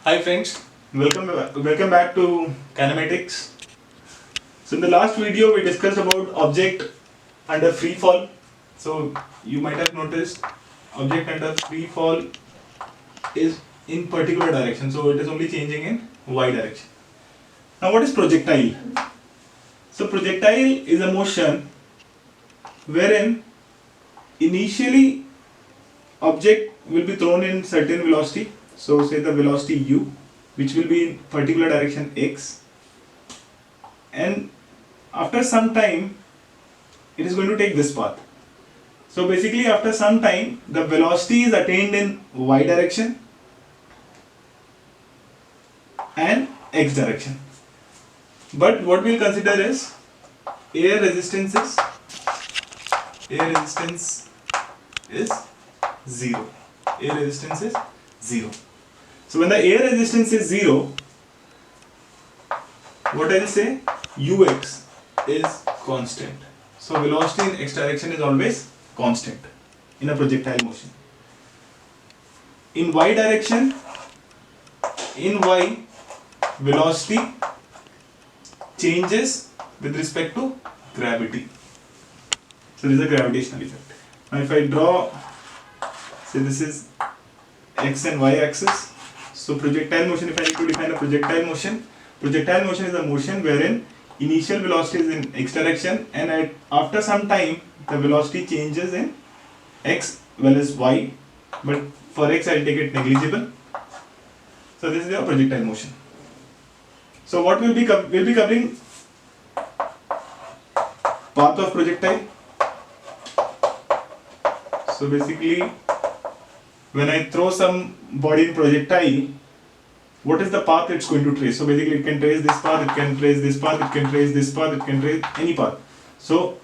Hi friends, welcome back to kinematics. So in the last video we discussed about object under free fall. So you might have noticed object under free fall is in particular direction, so it is only changing in y direction. Now what is projectile? So projectile is a motion wherein initially object will be thrown in certain velocity. So say the velocity u, which will be in particular direction x, and after some time it is going to take this path. So basically after some time the velocity is attained in y direction and x direction. But what we'll consider is air resistance is 0. Air resistance is 0. So when the air resistance is 0, what I'll say, ux is constant. So velocity in x direction is always constant in a projectile motion. In y direction, in y, velocity changes with respect to gravity. So this is a gravitational effect. Now if I draw, say this is x and y axis. So projectile motion, if I need to define a projectile motion is a motion wherein initial velocity is in x direction and after some time the velocity changes in x well as y, but for x I'll take it negligible. So this is your projectile motion. So what we'll be covering path of projectile. So basically when I throw some body in projectile, what is the path it's going to trace? So basically it can trace this path, it can trace this path, it can trace this path, it can trace any path. So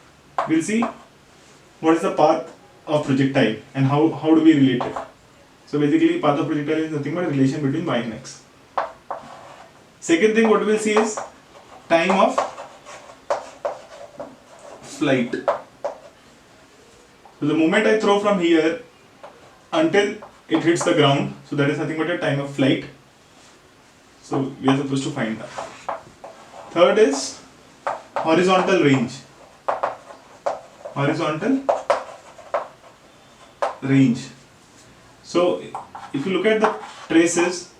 we'll see what is the path of projectile and how do we relate it. So basically path of projectile is nothing but a relation between y and x. Second thing what we'll see is time of flight. So the moment I throw from here until it hits the ground, so that is nothing but a time of flight. So we are supposed to find that. Third is horizontal range. Horizontal range. So if you look at the traces,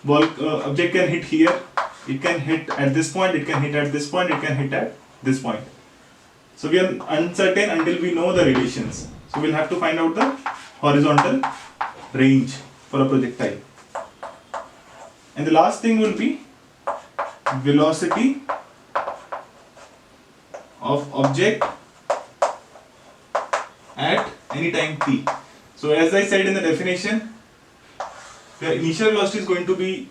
object can hit here, it can hit at this point, it can hit at this point, it can hit at this point. So we are uncertain until we know the relations. So we'll have to find out the horizontal range for a projectile. And the last thing will be velocity of object at any time t. So as I said in the definition, the initial velocity is going to be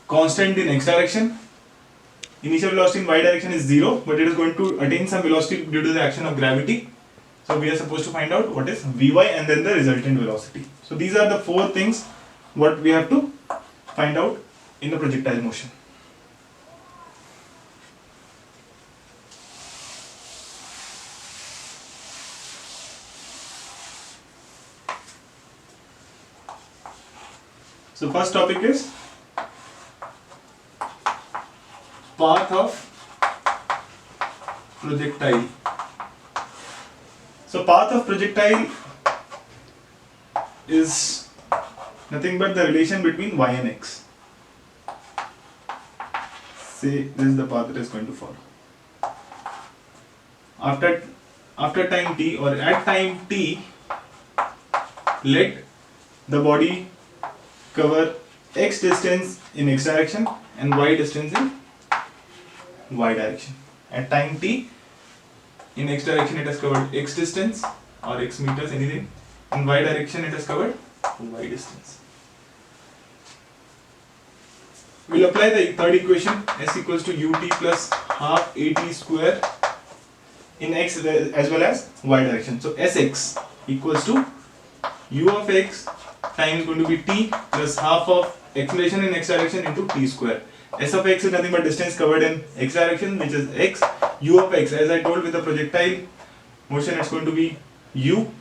constant in x direction. Initial velocity in y direction is 0, but it is going to attain some velocity due to the action of gravity. So we are supposed to find out what is Vy and then the resultant velocity. So these are the four things what we have to find out in the projectile motion. So first topic is path of projectile. So path of projectile is nothing but the relation between y and x. Say this is the path that is going to follow. After time t or at time t, let the body cover x distance in x direction and y distance in y direction. At time t, in x direction it has covered x distance or x meters, anything. In y direction it has covered y distance. We'll apply the third equation, s equals to ut plus half at square in x as well as y direction. So sx equals to u of x times going to be t plus half of acceleration in x direction into t square. S of x is nothing but distance covered in x direction, which is x. U of x, as I told with the projectile motion, it's going to be u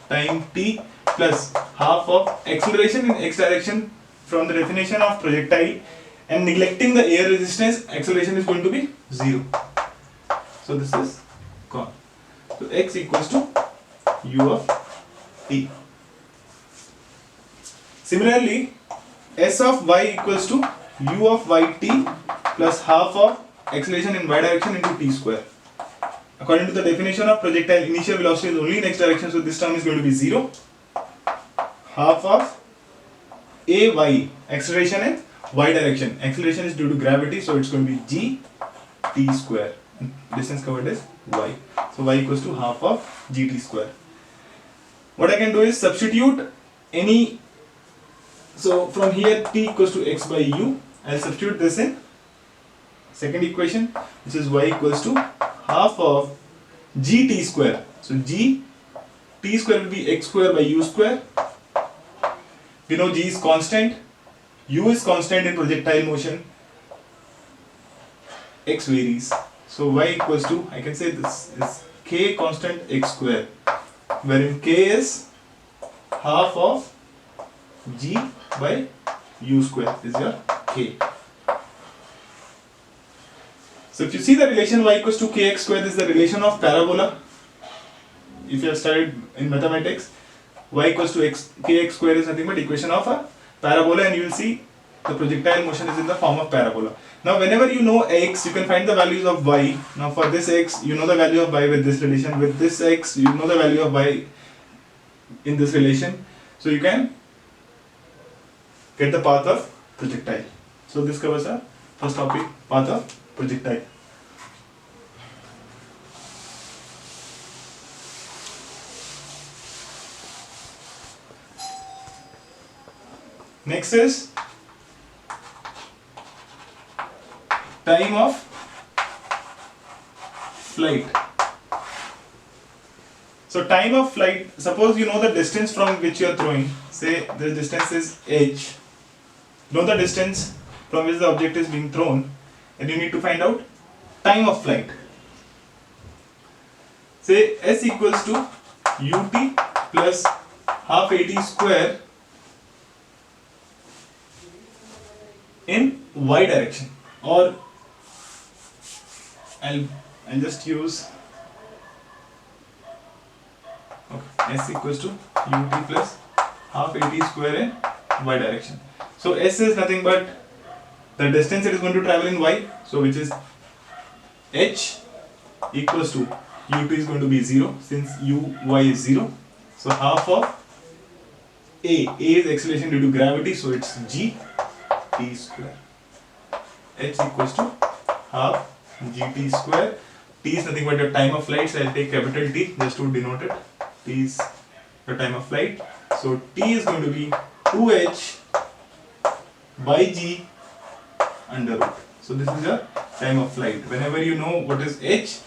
time t plus half of acceleration in x direction from the definition of projectile and neglecting the air resistance, acceleration is going to be 0. So this is gone. So x equals to u of t. Similarly, s of y equals to u of yt plus half of acceleration in y direction into t square. According to the definition of projectile, initial velocity is only in x direction, so this term is going to be 0. Half of ay, acceleration in y direction. Acceleration is due to gravity, so it's going to be g t square. Distance covered is y. So y equals to half of gt square. What I can do is substitute any. So from here t equals to x by u. I'll substitute this in second equation, which is y equals to half of gt square. So g t square will be x square by u square. We know g is constant, u is constant in projectile motion, x varies. So y equals to, I can say this is k constant x square, wherein k is half of g by u square is your k. So if you see the relation y equals to kx square, this is the relation of parabola. If you have studied in mathematics, y equals to kx square is nothing but equation of a parabola, and you will see the projectile motion is in the form of parabola. Now whenever you know x, you can find the values of y. Now for this x, you know the value of y with this relation. With this x, you know the value of y in this relation. So you can get the path of projectile. So this covers our first topic, path of projectile. Next is time of flight. So time of flight, suppose you know the distance from which you are throwing. Say the distance is h. Know the distance from which the object is being thrown, and you need to find out time of flight. Say s equals to ut plus half at square in y direction, or I'll just use s equals to ut plus half at square in y direction. So s is nothing but the distance it is going to travel in y, so which is h equals to ut is going to be 0 since uy is 0. So half of a is acceleration due to gravity, so it's g t square. H equals to half gt square. T is nothing but your time of flight, so I'll take capital T just to denote it. T is your time of flight. So T is going to be 2h by g under root. So this is your time of flight. Whenever you know what is h,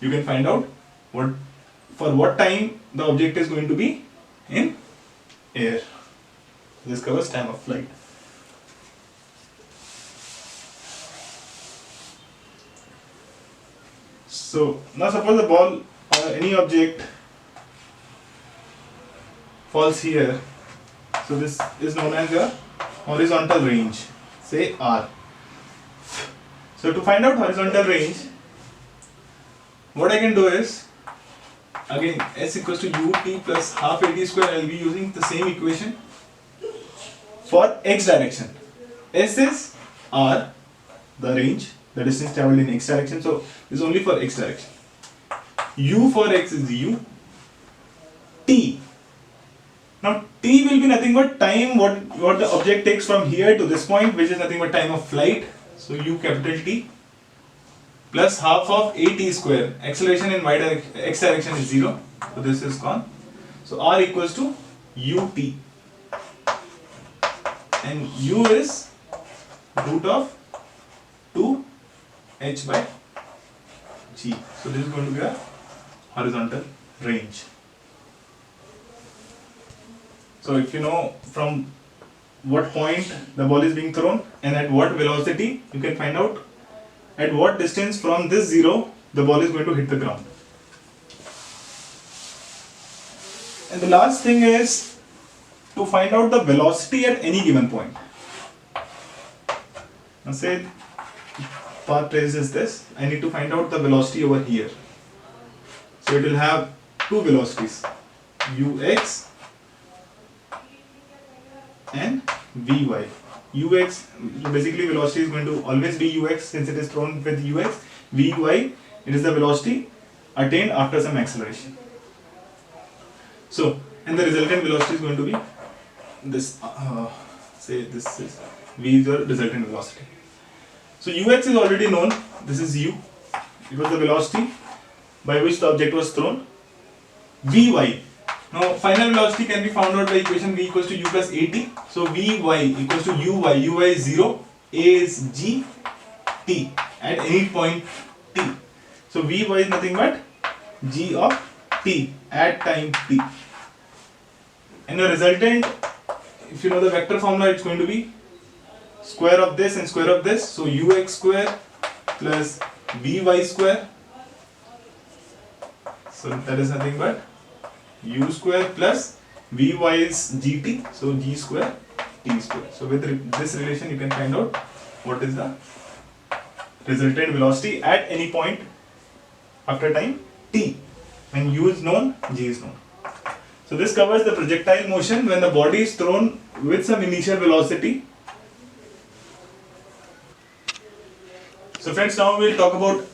you can find out for what time the object is going to be in air. This covers time of flight. So now suppose the ball or any object falls here. So this is known as your horizontal range, say R. So to find out horizontal range, what I can do is, again s equals to ut plus half at square. I will be using the same equation for x direction. S is R, the range, the distance travelled in x direction, so this is only for x direction. U for x is u. T. Now t will be nothing but time what the object takes from here to this point, which is nothing but time of flight. So u capital T plus half of at square. Acceleration in x direction is 0, so this is gone. So r equals to ut, and u is root of 2h by g. So this is going to be a horizontal range. So if you know from what point the ball is being thrown and at what velocity, you can find out at what distance from this 0 the ball is going to hit the ground. And the last thing is to find out the velocity at any given point. Now say path trace is this. I need to find out the velocity over here. So it will have two velocities, ux and vy. Ux, so basically velocity is going to always be ux since it is thrown with ux. Vy, it is the velocity attained after some acceleration. So, and the resultant velocity is going to be this, say this is v is the resultant velocity. So ux is already known, this is u, it was the velocity by which the object was thrown. Vy, now final velocity can be found out by equation v equals to u plus at. So vy equals to uy is 0, a is g, t at any point t. So vy is nothing but g of t at time t. And the resultant, if you know the vector formula, it's going to be square of this and square of this. So ux square plus vy square. So that is nothing but u square plus vy is gt. So g square t square. So with this relation you can find out what is the resultant velocity at any point after time t, when u is known, g is known. So this covers the projectile motion when the body is thrown with some initial velocity. So friends, now we will talk about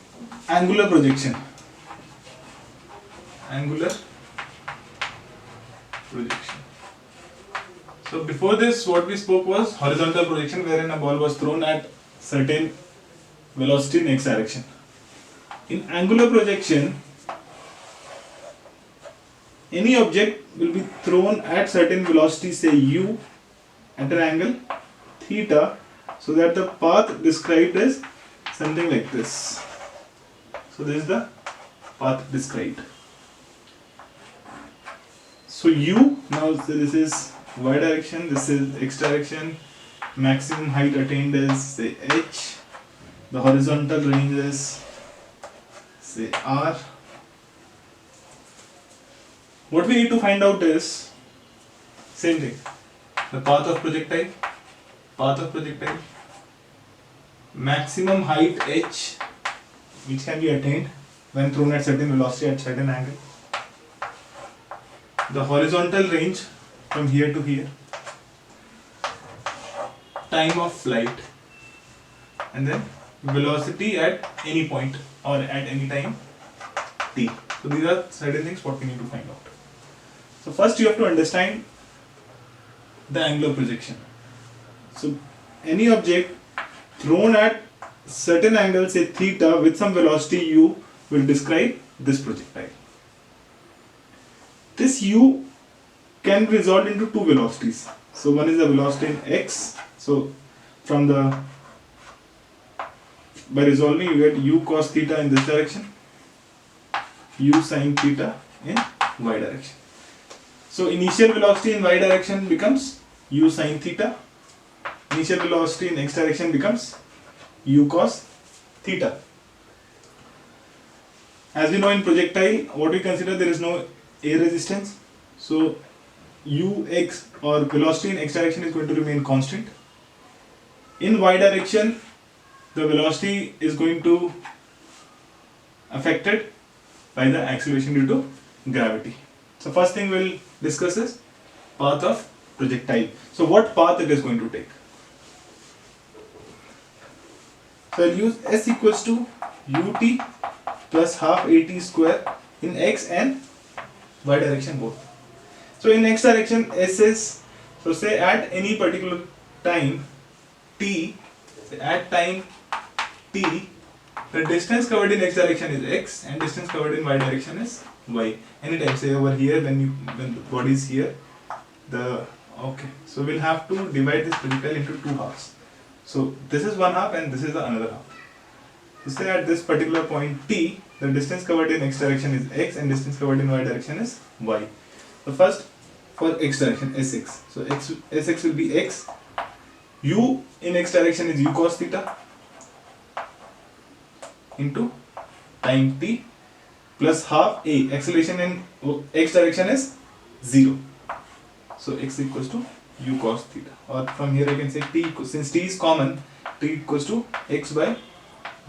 angular projection. Angular projection. So before this, what we spoke was horizontal projection, wherein a ball was thrown at certain velocity in x direction. In angular projection, any object will be thrown at certain velocity, say u, at an angle theta, so that the path described is something like this. So this is the path described. So u, now so this is y direction, this is x direction, maximum height attained is say h, the horizontal range is say r. What we need to find out is same thing, the path of projectile, maximum height h, which can be attained when thrown at certain velocity at certain angle, the horizontal range from here to here, time of flight, and then velocity at any point or at any time t. So these are certain things what we need to find out. So first you have to understand the angular projection. So any object thrown at certain angle, say theta, with some velocity u, will describe this projectile. This u can be resolved into two velocities. So one is the velocity in x. So from the, by resolving you get u cos theta in this direction, u sin theta in y direction. So initial velocity in y direction becomes u sin theta, initial velocity in x direction becomes u cos theta. As we know in projectile, what we consider, there is no air resistance. So ux or velocity in x direction is going to remain constant. In y direction, the velocity is going to affected by the acceleration due to gravity. So first thing we'll discuss is path of projectile. So what path it is going to take. So I'll use s equals to ut plus half at square in x and y direction both. So in x direction s is, so say at any particular time t, say at time t, the distance covered in x direction is x and distance covered in y direction is y. Anytime, say over here when the body is here, the okay. So we'll have to divide this projectile into two halves. So this is one half and this is the another half. So say at this particular point t, the distance covered in x direction is x and distance covered in y direction is y. So first for x direction sx. So sx will be x. U in x direction is u cos theta into time t plus half a. Acceleration in x direction is 0. So x equals to u cos theta, or from here I can say t, since t is common, t equals to x by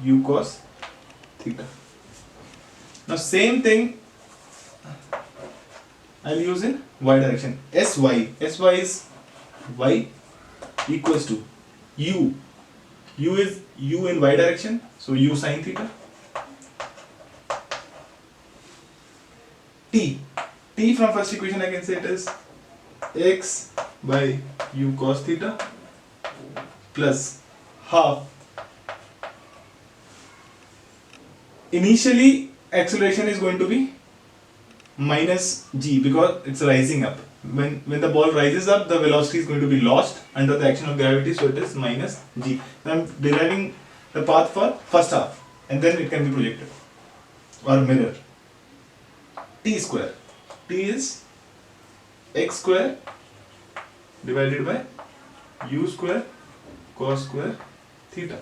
u cos theta. Now same thing I'll use in y direction. Sy is y equals to u. U is u in y direction, so u sin theta. T from first equation I can say it is x by u cos theta plus half. Initially acceleration is going to be minus g because it's rising up. When the ball rises up, the velocity is going to be lost under the action of gravity, so it is minus g. So I'm deriving the path for first half and then it can be projected or mirror. T square. T is x square divided by u square cos square theta.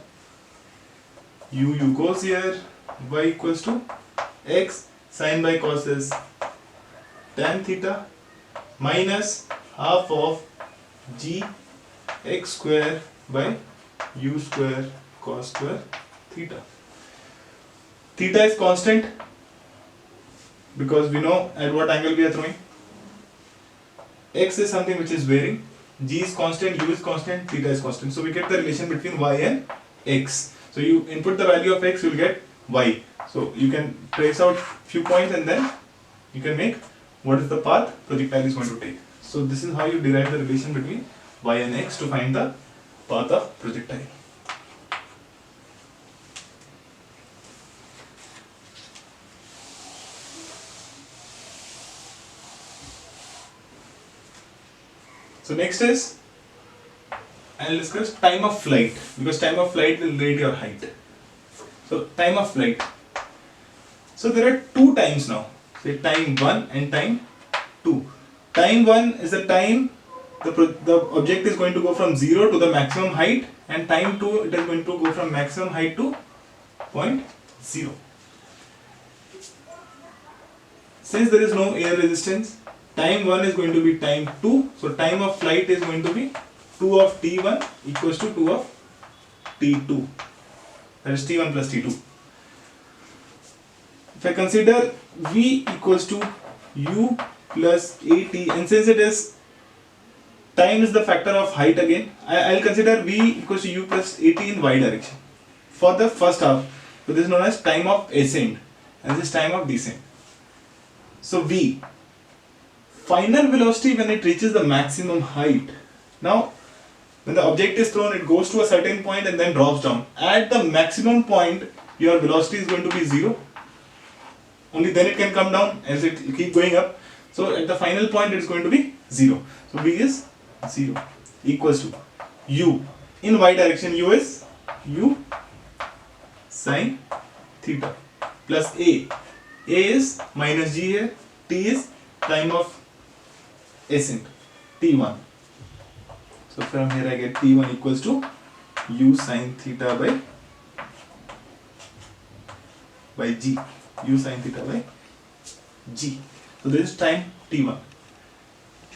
U goes here, y equals to x sin by cos is tan theta minus half of g x square by u square cos square theta. Theta is constant because we know at what angle we are throwing. X is something which is varying. G is constant, u is constant, theta is constant. So we get the relation between y and x. So you input the value of x, you will get y. So you can trace out few points and then you can make what is the path projectile is going to take. So this is how you derive the relation between y and x to find the path of projectile. So next is, I will discuss time of flight, because time of flight will rate your height. So time of flight. So there are two times now. Say time 1 and time 2. Time 1 is the time the object is going to go from 0 to the maximum height, and time 2 it is going to go from maximum height to point 0. Since there is no air resistance, time 1 is going to be time 2. So time of flight is going to be 2 of t1 equals to 2 of t2. That is t1 plus t2. If I consider v equals to u plus at, and since it is time is the factor of height again, I will consider v equals to u plus at in y direction for the first half. So this is known as time of ascent and this is time of descent. So v, final velocity when it reaches the maximum height. Now when the object is thrown, it goes to a certain point and then drops down. At the maximum point your velocity is going to be 0. Only then it can come down as it keep going up. So at the final point it is going to be 0. So v is 0 equals to u in y direction. U is u sin theta plus a. A is minus g here. T is time of ascent t1. So from here I get t1 equals to u sin theta by g. U sin theta by g. So this is time t1.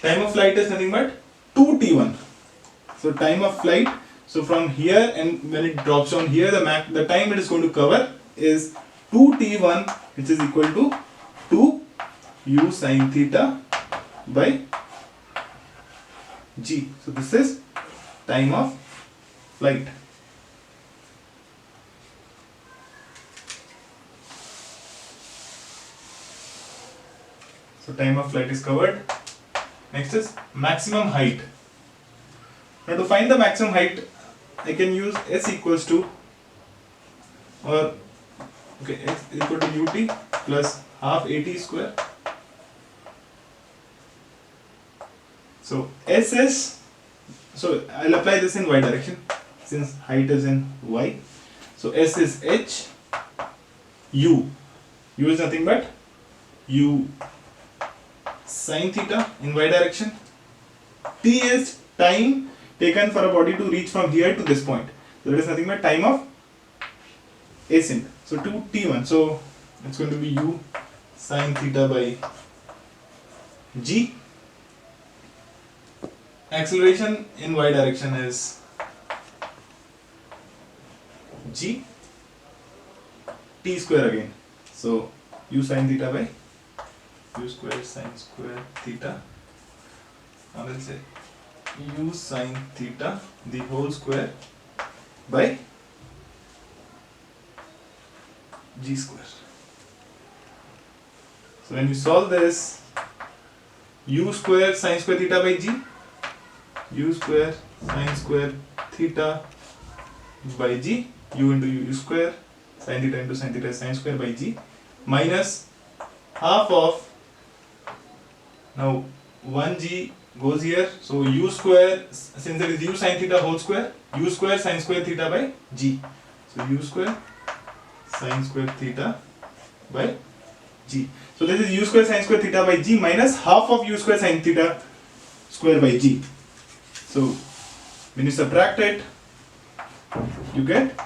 Time of flight is nothing but 2t1. So time of flight, so from here and when it drops down here, the time it is going to cover is 2t1, which is equal to 2 u sin theta by g. So this is time of flight. So time of flight is covered. Next is maximum height. Now to find the maximum height, I can use s equals to, or okay, s equal to ut plus half at square. So s is, so I'll apply this in y direction since height is in y. So s is h, u is nothing but u sin theta in y direction. T is time taken for a body to reach from here to this point. So that is nothing but time of ascent. So 2t1. So it's going to be u sin theta by g. acceleration in y direction is g t square again. So u sin theta by u square sin square theta, or let's say u sin theta the whole square by g square. So when you solve this, u square sin square theta by g, u square sin square theta by g, u into u square sin theta into sin theta sin square by g, minus half of, now 1g goes here, so u square, since there is u sin theta whole square, u square sin square theta by g, so u square sin square theta by g. So this is u square sin square theta by g minus half of u square sin theta square by g. So when you subtract it, you get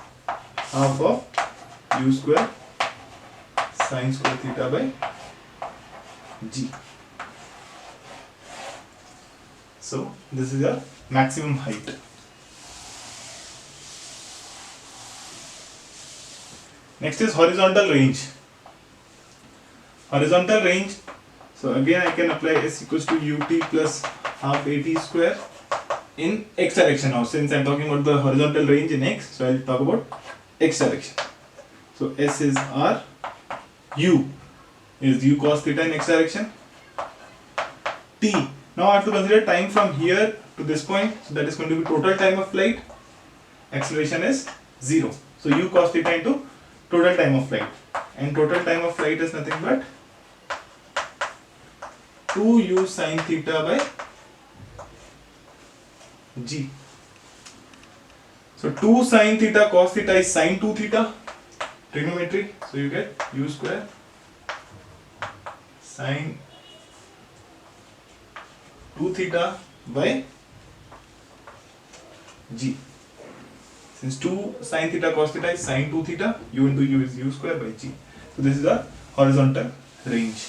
half of u square sin square theta by g. So this is your maximum height. Next is horizontal range. Horizontal range, so again I can apply s equals to ut plus half at square in x direction now. Since I am talking about the horizontal range in x, so I will talk about x direction. So s is r, u is u cos theta in x direction, t. Now I have to consider time from here to this point, so that is going to be total time of flight. Acceleration is 0. So u cos theta into total time of flight, and total time of flight is nothing but 2u sin theta by g. So 2 sin theta cos theta is sin 2 theta, trigonometry, so you get u square sin 2 theta by g. Since 2 sin theta cos theta is sin 2 theta, u into u is u square by g. So this is the horizontal range.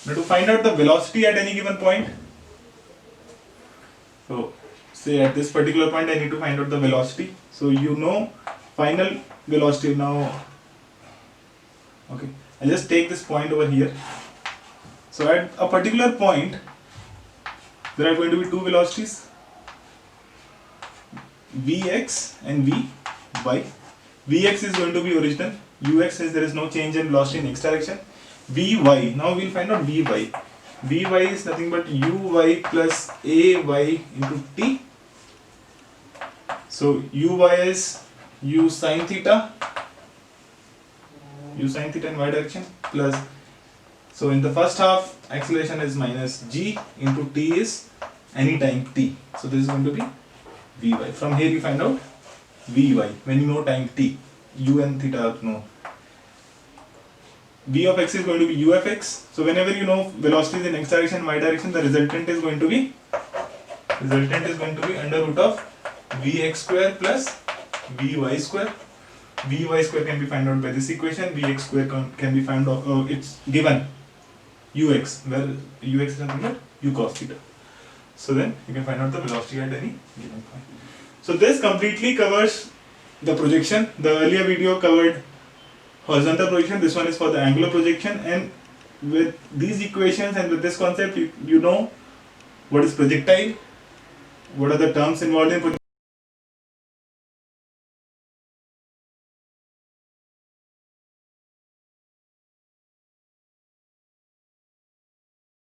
Now to find out the velocity at any given point, so say at this particular point I need to find out the velocity. So you know final velocity now. Okay, I'll just take this point over here. So at a particular point there are going to be two velocities, Vx and Vy. Vx is going to be original, ux is there is no change in velocity in x direction. Vy, now we will find out Vy. Vy is nothing but uy plus ay into t. So uy is u sin theta in y direction plus, so in the first half acceleration is minus g into t is any time t. So this is going to be Vy. From here you find out Vy when you know time t. U and theta are known. V of x is going to be u of x. So whenever you know velocities in x direction, y direction, the resultant is going to be under root of vx square plus vy square. Vy square can be found out by this equation. Vx square can be found out. It's given ux, where ux is nothing but u cos theta. So then you can find out the velocity at any given point. So this completely covers the projection. The earlier video covered horizontal projection. This one is for the angular projection, and with these equations and with this concept you know what is projectile, what are the terms involved in projection.